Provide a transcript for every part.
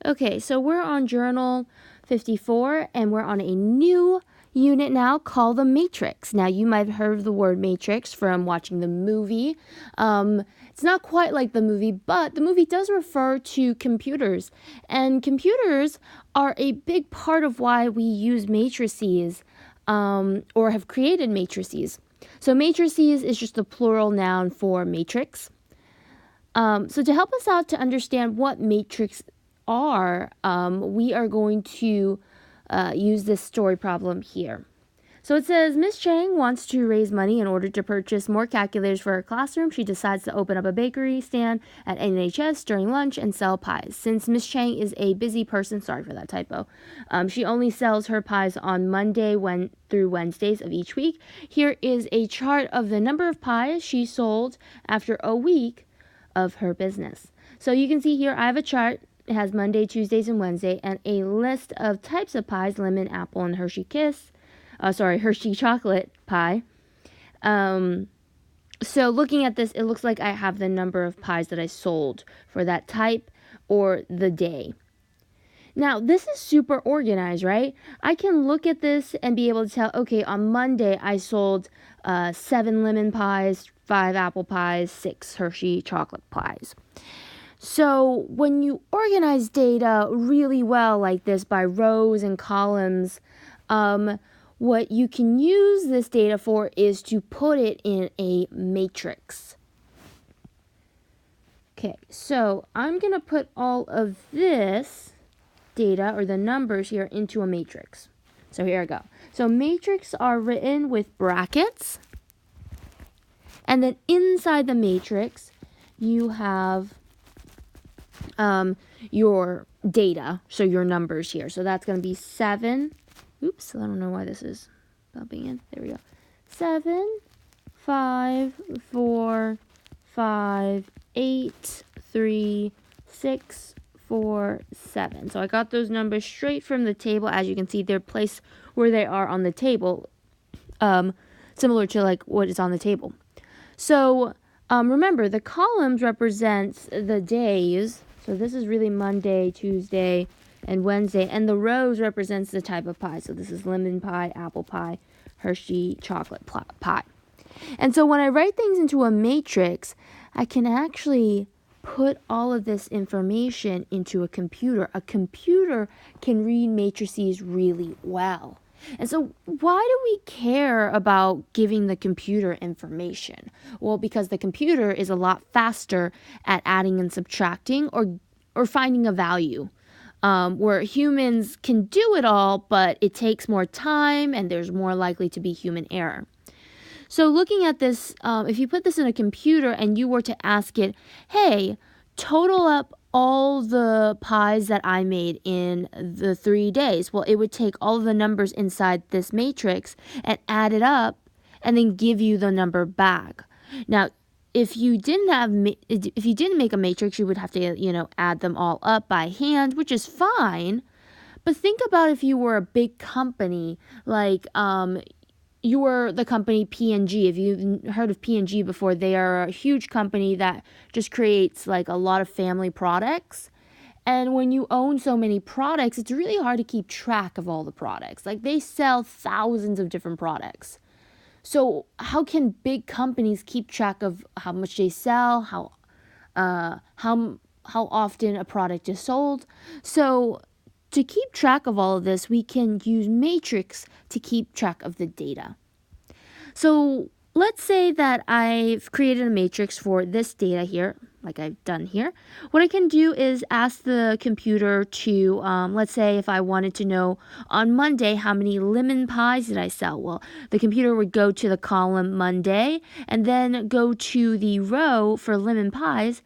Okay, so we're on Journal 54, and we're on a new unit now called the Matrix. Now, you might have heard of the word Matrix from watching the movie. It's not quite like the movie, but the movie does refer to computers. And computers are a big part of why we use matrices, or have created matrices. So matrices is just the plural noun for matrix. So to help us out to understand what matrix are, we are going to use this story problem here. So it says, Miss Chang wants to raise money in order to purchase more calculators for her classroom. She decides to open up a bakery stand at NHS during lunch and sell pies. Since Miss Chang is a busy person, sorry for that typo, she only sells her pies on Monday through Wednesdays of each week. Here is a chart of the number of pies she sold after a week of her business. So you can see here I have a chart. It has Monday, Tuesdays, and Wednesday, and a list of types of pies: lemon, apple, and Hershey chocolate pie. So looking at this, it looks like I have the number of pies that I sold for that type or the day. Now, this is super organized, right? I can look at this and be able to tell, okay, on Monday I sold 7 lemon pies, 5 apple pies, 6 Hershey chocolate pies. So when you organize data really well like this by rows and columns, what you can use this data for is to put it in a matrix. Okay, so I'm going to put all of this data, or the numbers here, into a matrix. So here I go. So matrix are written with brackets. And then inside the matrix, you have your data, so your numbers here. So that's going to be 7. Oops, I don't know why this is bumping in. There we go. 7, 5, 4, 5, 8, 3, 6, 4, 7. So I got those numbers straight from the table. As you can see, they're placed where they are on the table, similar to like what is on the table. So remember, the columns represents the days. So this is really Monday, Tuesday, and Wednesday. And the rows represents the type of pie. So this is lemon pie, apple pie, Hershey chocolate pie. And so when I write things into a matrix, I can actually put all of this information into a computer. A computer can read matrices really well. And so why do we care about giving the computer information? Well, because the computer is a lot faster at adding and subtracting or finding a value. Where humans can do it all, but it takes more time and there's more likely to be human error. So looking at this, if you put this in a computer and you were to ask it, hey, total up all the pies that I made in the 3 days. Well, it would take all of the numbers inside this matrix and add it up and then give you the number back. Now, if you didn't make a matrix, you would have to, add them all up by hand, which is fine. But think about if you were a big company, like you were the company P&G. If you've heard of P&G before, they are a huge company that just creates like a lot of family products. And when you own so many products, it's really hard to keep track of all the products. Like they sell thousands of different products. So how can big companies keep track of how much they sell, how often a product is sold? So to keep track of all of this, we can use matrix to keep track of the data. So let's say that I've created a matrix for this data here, like I've done here. What I can do is ask the computer to, let's say if I wanted to know on Monday how many lemon pies did I sell. Well, the computer would go to the column Monday and then go to the row for lemon pies,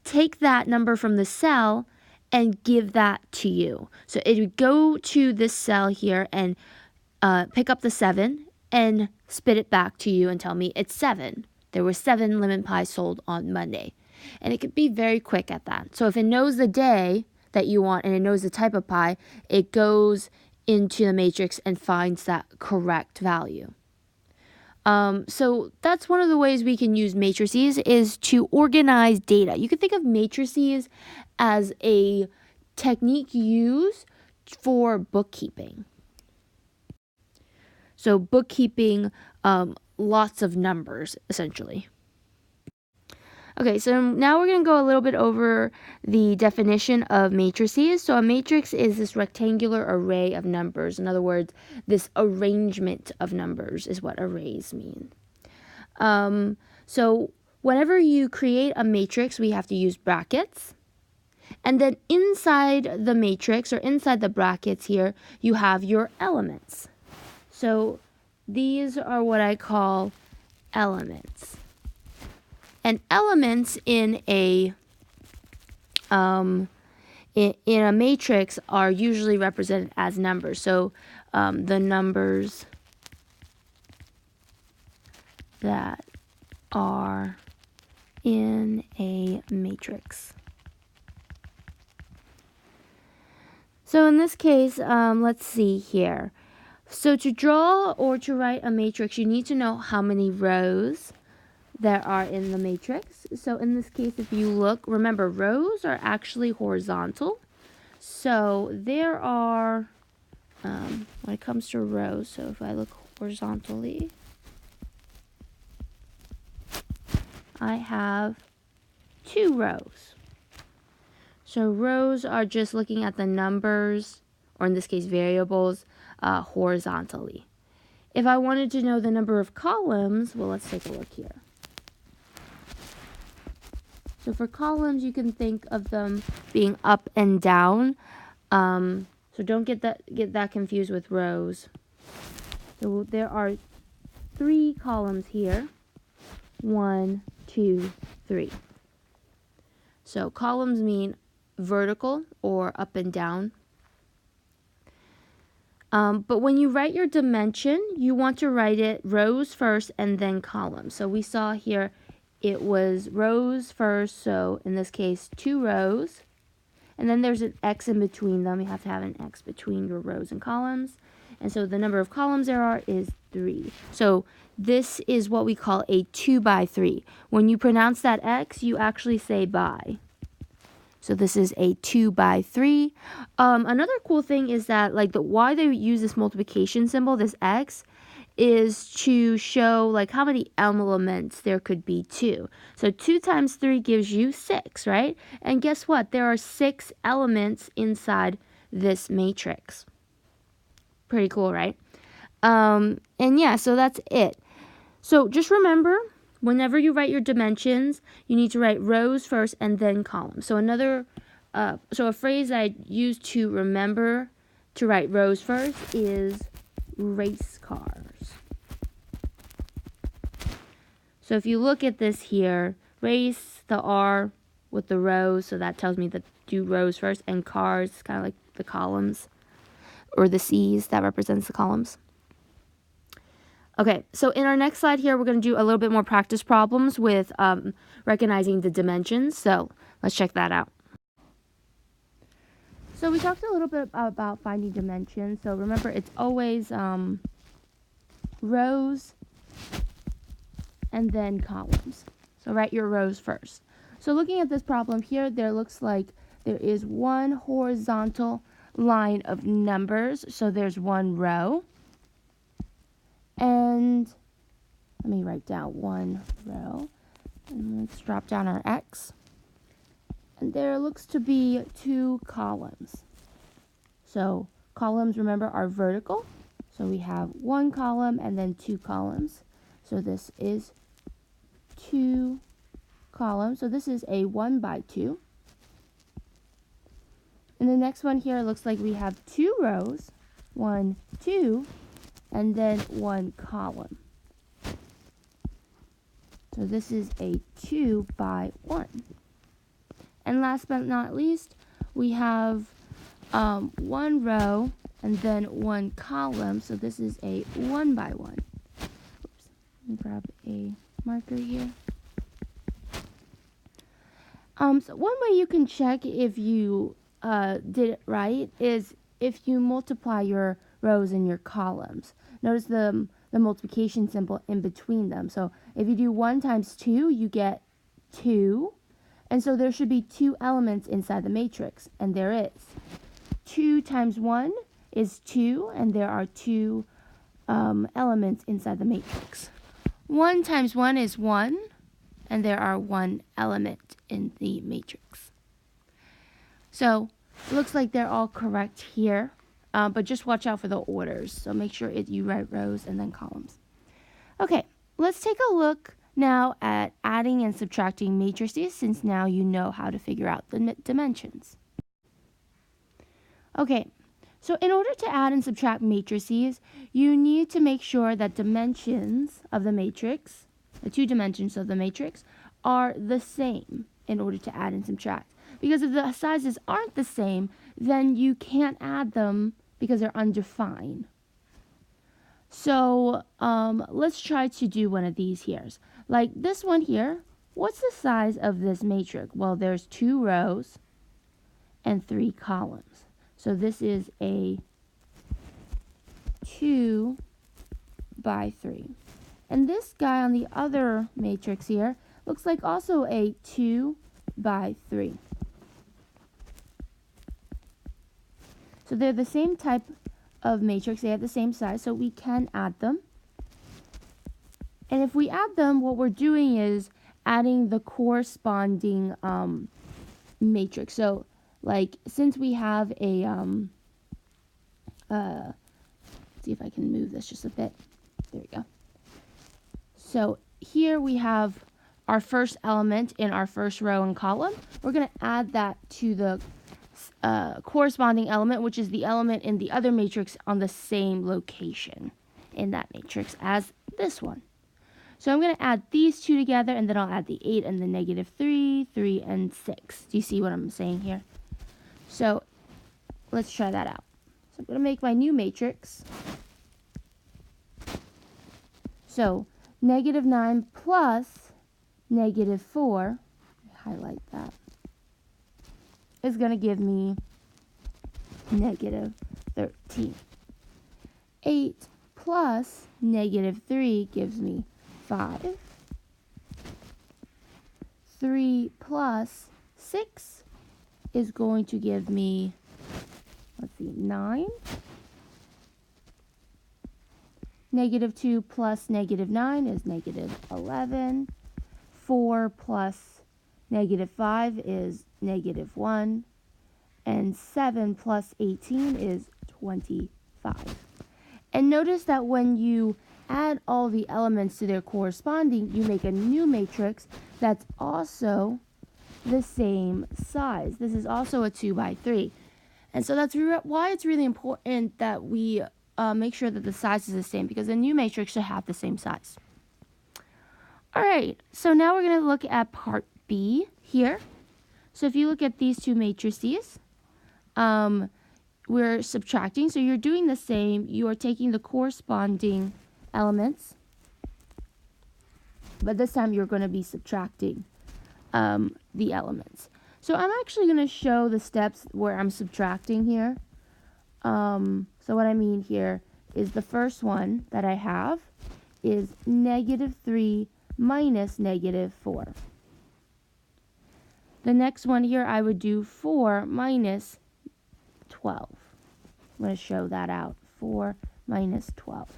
take that number from the cell, and give that to you. So it would go to this cell here and pick up the 7 and spit it back to you and tell me it's 7. There were 7 lemon pies sold on Monday. And it could be very quick at that. So if it knows the day that you want and it knows the type of pie, it goes into the matrix and finds that correct value. So that's one of the ways we can use matrices is to organize data. You can think of matrices as a technique used for bookkeeping. So bookkeeping, lots of numbers, essentially. Okay, so now we're going to go a little bit over the definition of matrices. So a matrix is this rectangular array of numbers. In other words, this arrangement of numbers is what arrays mean. So whenever you create a matrix, we have to use brackets. And then inside the matrix, or inside the brackets here, you have your elements. So these are what I call elements. And elements in a matrix are usually represented as numbers. So the numbers that are in a matrix. So in this case, let's see here. So to draw or to write a matrix, you need to know how many rows there are in the matrix. So in this case, if you look, remember, rows are actually horizontal. So there are, when it comes to rows, so if I look horizontally, I have 2 rows. So rows are just looking at the numbers, or in this case variables, horizontally. If I wanted to know the number of columns, well, let's take a look here. So for columns, you can think of them being up and down. So don't get that confused with rows. So there are 3 columns here. 1, 2, 3. So columns mean vertical or up and down. But when you write your dimension, you want to write it rows first and then columns. So we saw here it was rows first, so in this case 2 rows. And then there's an X in between them. You have to have an X between your rows and columns. And so the number of columns there are is 3. So this is what we call a 2 by 3. When you pronounce that X, you actually say by. So this is a 2 by 3. Another cool thing is that why they use this multiplication symbol, this X, is to show how many elements there could be too. So 2 times 3 gives you 6, right? And guess what? There are 6 elements inside this matrix. Pretty cool, right? And yeah, so that's it. So just remember, whenever you write your dimensions, you need to write rows first and then columns. So so a phrase I use to remember to write rows first is race cars. So if you look at this here, race, the R with the rows, so that tells me to do rows first, and cars, kind of like the columns, or the C's, that represents the columns. Okay, so in our next slide here, we're going to do a little bit more practice problems with recognizing the dimensions. So let's check that out. So we talked a little bit about finding dimensions. So remember, it's always rows and then columns. So write your rows first. So looking at this problem here, there looks like there is one horizontal line of numbers. So there's 1 row. And let me write down 1 row. And let's drop down our X. And there looks to be 2 columns. So columns, remember, are vertical. So we have 1 column and then 2 columns. So this is 2 columns. So this is a 1 by 2. And the next one here looks like we have 2 rows. 1, 2, and then 1 column. So this is a 2 by 1. And last but not least, we have 1 row and then 1 column. So this is a 1 by 1. Oops. Let me grab a marker here. So one way you can check if you did it right is if you multiply your rows and your columns. Notice the multiplication symbol in between them. So if you do 1 times 2, you get 2. And so there should be 2 elements inside the matrix, and there is. 2 times 1 is 2, and there are 2 elements inside the matrix. 1 times 1 is 1, and there are 1 element in the matrix. So it looks like they're all correct here, but just watch out for the orders. So make sure you write rows and then columns. Okay, let's take a look now at adding and subtracting matrices, since now you know how to figure out the dimensions. Okay, so in order to add and subtract matrices, you need to make sure that dimensions of the matrix, the 2 dimensions of the matrix, are the same in order to add and subtract. Because if the sizes aren't the same, then you can't add them because they're undefined. So let's try to do one of these here. Like this one here, what's the size of this matrix? Well, there's 2 rows and 3 columns. So this is a 2 by 3. And this guy on the other matrix here looks like also a 2 by 3. So they're the same type of matrix, they have the same size, so we can add them. And if we add them, what we're doing is adding the corresponding matrix. So like since we have a see if I can move this just a bit. There we go. So here we have our first element in our first row and column. We're going to add that to the corresponding element, which is the element in the other matrix on the same location in that matrix as this one. So I'm going to add these 2 together, and then I'll add the 8 and the -3, 3, and 6. Do you see what I'm saying here? So let's try that out. So I'm going to make my new matrix. So -9 plus -4, highlight that, is going to give me -13. 8 plus -3 gives me 5. 3 plus 6 is going to give me, let's see, 9. -2 plus -9 is -11. 4 plus -5 is -1. And 7 plus 18 is 25. And notice that when you add all the elements to their corresponding, you make a new matrix that's also the same size. This is also a 2 by 3. And so that's why it's really important that we make sure that the size is the same, because a new matrix should have the same size. All right, so now we're going to look at part B here. So if you look at these 2 matrices, we're subtracting. So you're doing the same. You are taking the corresponding elements, but this time you're going to be subtracting the elements. So I'm actually going to show the steps where I'm subtracting here. So what I mean here is the first one that I have is -3 minus -4. The next one here, I would do 4 minus 12. I'm going to show that out. 4 minus 12.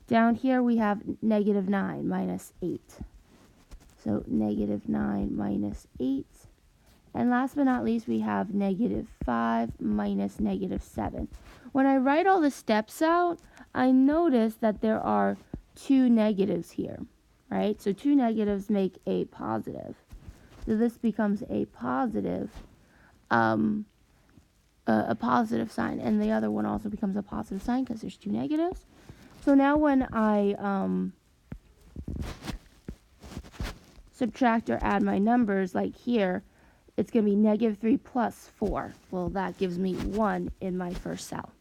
Down here we have -9 minus 8. So -9 minus 8. And last but not least, we have -5 minus -7. When I write all the steps out, I notice that there are 2 negatives here, right? So 2 negatives make a positive. So this becomes a positive sign, and the other one also becomes a positive sign because there's 2 negatives. So now when I subtract or add my numbers, like here, it's going to be -3 plus 4. Well, that gives me 1 in my first cell.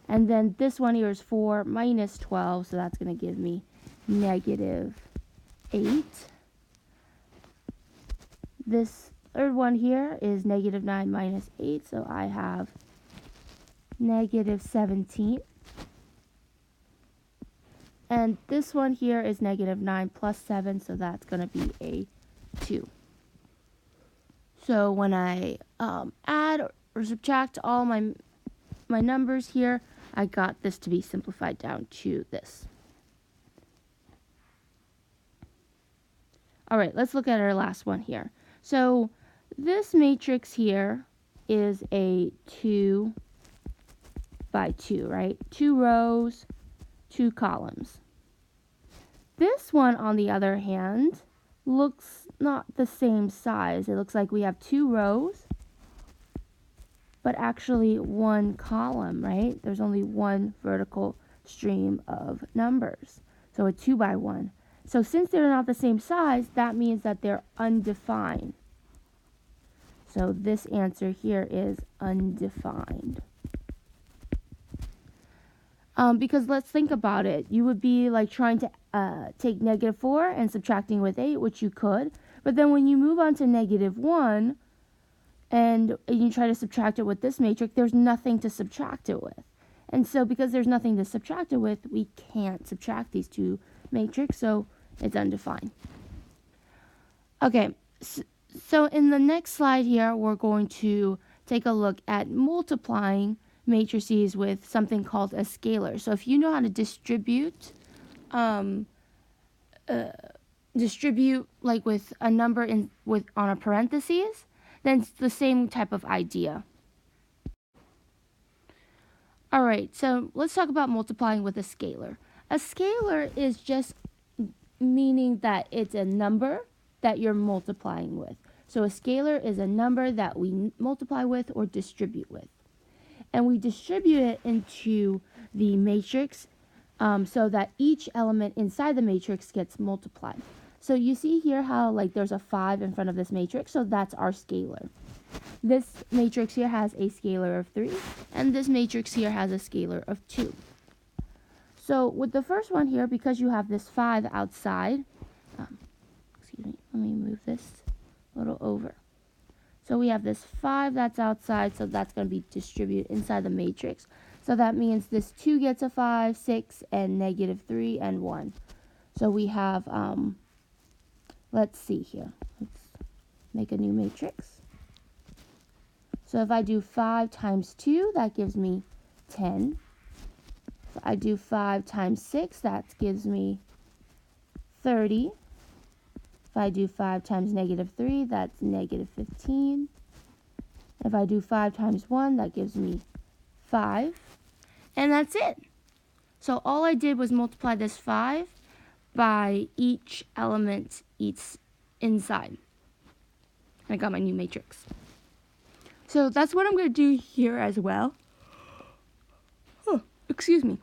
And then this one here is 4 minus 12, so that's going to give me -8. This third one here is -9 minus 8, so I have -17. And this one here is -9 plus 7, so that's going to be a 2. So when I add or subtract all my numbers here, I got this to be simplified down to this. All right, let's look at our last one here. So this matrix here is a 2 by 2, right? 2 rows, 2 columns. This one, on the other hand, looks not the same size. It looks like we have 2 rows, but actually 1 column, right? There's only 1 vertical stream of numbers. So a 2 by 1. So since they're not the same size, that means that they're undefined. So this answer here is undefined. Because let's think about it. You would be like trying to take -4 and subtracting with 8, which you could. But then when you move on to -1 and you try to subtract it with this matrix, there's nothing to subtract it with. And so because there's nothing to subtract it with, we can't subtract these two matrices, so it's undefined. Okay, so in the next slide here, we're going to take a look at multiplying matrices with something called a scalar. So if you know how to distribute like with a number on a parentheses, then it's the same type of idea. All right, so let's talk about multiplying with a scalar. A scalar is just meaning that it's a number that you're multiplying with. So a scalar is a number that we multiply with or distribute with. And we distribute it into the matrix so that each element inside the matrix gets multiplied. So you see here how like there's a 5 in front of this matrix, so that's our scalar. This matrix here has a scalar of 3, and this matrix here has a scalar of 2. So with the first one here, because you have this 5 outside, excuse me, let me move this a little over. So we have this 5 that's outside, so that's going to be distributed inside the matrix. So that means this 2 gets a 5, 6, and -3, and 1. So we have, let's see here. Let's make a new matrix. So if I do 5 times 2, that gives me 10. If I do 5 times 6, that gives me 30. If I do 5 times -3, that's -15. If I do 5 times 1, that gives me 5. And that's it. So all I did was multiply this 5 by each element inside. I got my new matrix. So that's what I'm going to do here as well. Oh, excuse me.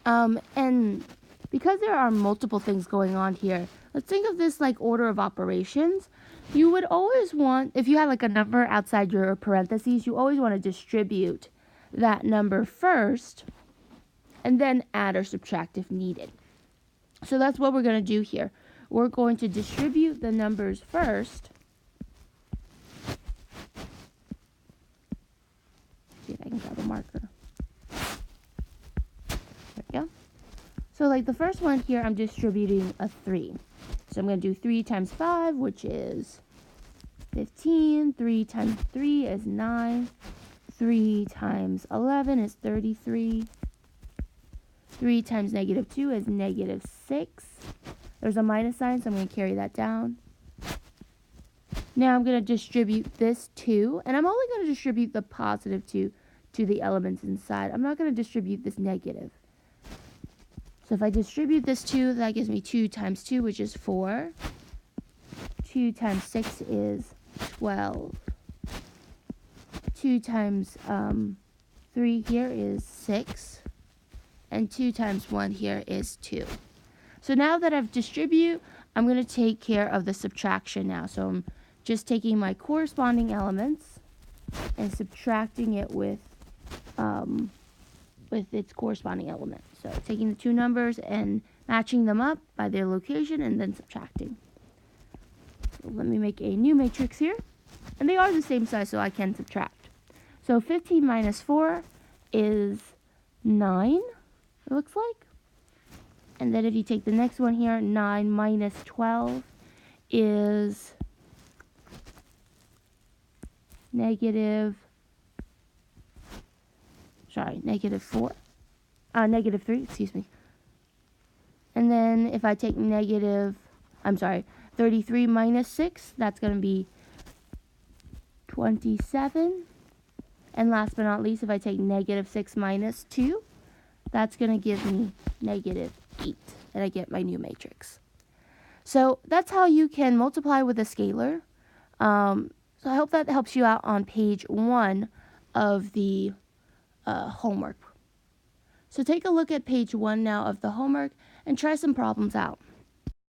And because there are multiple things going on here, let's think of this like order of operations. You would always want, if you had like a number outside your parentheses, you always want to distribute that number first and then add or subtract if needed. So that's what we're going to do here. We're going to distribute the numbers first. See if I can grab a marker. There we go. So like the first one here, I'm distributing a 3. So I'm going to do 3 times 5, which is 15. 3 times 3 is 9. 3 times 11 is 33. 3 times -2 is -6. There's a minus sign, so I'm going to carry that down. Now I'm going to distribute this 2, and I'm only going to distribute the positive 2 to the elements inside. I'm not going to distribute this negative. So if I distribute this 2, that gives me 2 times 2, which is 4. 2 times 6 is 12. 2 times 3 here is 6. And 2 times 1 here is 2. So now that I've distributed, I'm going to take care of the subtraction now. So I'm just taking my corresponding elements and subtracting it with its corresponding element. So taking the two numbers and matching them up by their location and then subtracting. So let me make a new matrix here. And they are the same size, so I can subtract. So 15 minus 4 is 9, it looks like. And then if you take the next one here, 9 minus 12 is negative 3, excuse me. And then if I take 33 minus 6, that's going to be 27. And last but not least, if I take negative 6 minus 2, that's going to give me negative 8. And I get my new matrix. So that's how you can multiply with a scalar. So I hope that helps you out on page 1 of the homework. So take a look at page 1 now of the homework and try some problems out.